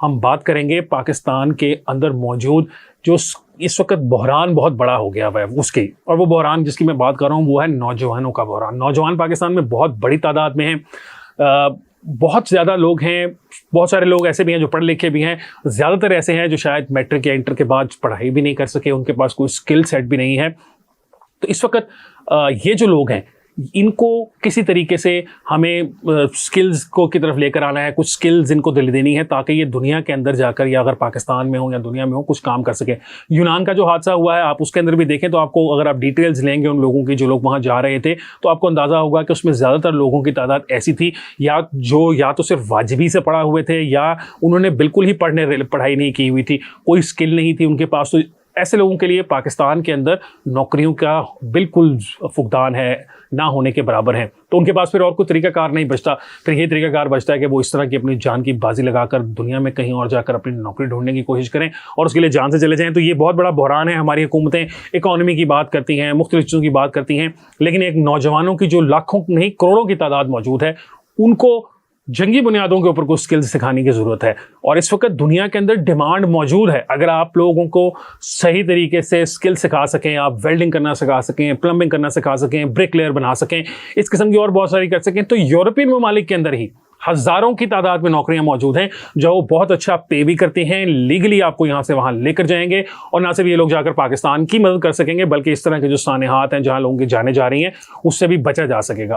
हम बात करेंगे पाकिस्तान के अंदर मौजूद जो इस वक्त बहरान बहुत बड़ा हो गया हुआ है उसकी, और वो बहरान जिसकी मैं बात कर रहा हूँ वो है नौजवानों का बहरान। नौजवान पाकिस्तान में बहुत बड़ी तादाद में हैं, बहुत ज़्यादा लोग हैं। बहुत सारे लोग ऐसे भी हैं जो पढ़े लिखे भी हैं, ज़्यादातर ऐसे हैं जो शायद मैट्रिक या इंटर के बाद पढ़ाई भी नहीं कर सके, उनके पास कोई स्किल सेट भी नहीं है। तो इस वक्त ये जो लोग हैं इनको किसी तरीके से हमें स्किल्स को की तरफ लेकर आना है, कुछ स्किल्स इनको दिल देनी है ताकि ये दुनिया के अंदर जाकर, या अगर पाकिस्तान में हो या दुनिया में हो, कुछ काम कर सके। यूनान का जो हादसा हुआ है आप उसके अंदर भी देखें तो आपको, अगर आप डिटेल्स लेंगे उन लोगों की जो लोग वहाँ जा रहे थे, तो आपको अंदाज़ा होगा कि उसमें ज़्यादातर लोगों की तादाद ऐसी थी या तो सिर्फ वाजिबी से पढ़ा हुए थे या उन्होंने बिल्कुल ही पढ़ाई नहीं की हुई थी, कोई स्किल नहीं थी उनके पास। तो ऐसे लोगों के लिए पाकिस्तान के अंदर नौकरियों का बिल्कुल फुकदान है, ना होने के बराबर हैं। तो उनके पास फिर और कोई तरीकाकार नहीं बचता, फिर ये तरीकाकार बचता है कि वो इस तरह की अपनी जान की बाजी लगाकर दुनिया में कहीं और जाकर अपनी नौकरी ढूंढने की कोशिश करें और उसके लिए जान से चले जाएं। तो ये बहुत बड़ा बहरान है। हमारी हुकूमतें इकॉनमी की बात करती हैं, मुख्तलिफ चीज़ों की बात करती हैं, लेकिन एक नौजवानों की जो लाखों नहीं करोड़ों की तादाद मौजूद है, उनको जंगी बुनियादों के ऊपर कुछ स्किल्स सिखाने की ज़रूरत है। और इस वक्त दुनिया के अंदर डिमांड मौजूद है। अगर आप लोगों को सही तरीके से स्किल सिखा सकें, आप वेल्डिंग करना सिखा सकें, प्लम्बिंग करना सिखा सकें, ब्रिक लेयर बना सकें, इस किस्म की और बहुत सारी कर सकें, तो यूरोपियन ममालिक के अंदर ही हज़ारों की तादाद में नौकरियां मौजूद हैं जो बहुत अच्छा पे भी करती हैं। लीगली आपको यहाँ से वहाँ लेकर जाएंगे और ना सिर्फ ये लोग जाकर पाकिस्तान की मदद कर सकेंगे, बल्कि इस तरह के जो सानेहात हैं जहाँ लोगों की जाने जा रही हैं उससे भी बचा जा सकेगा।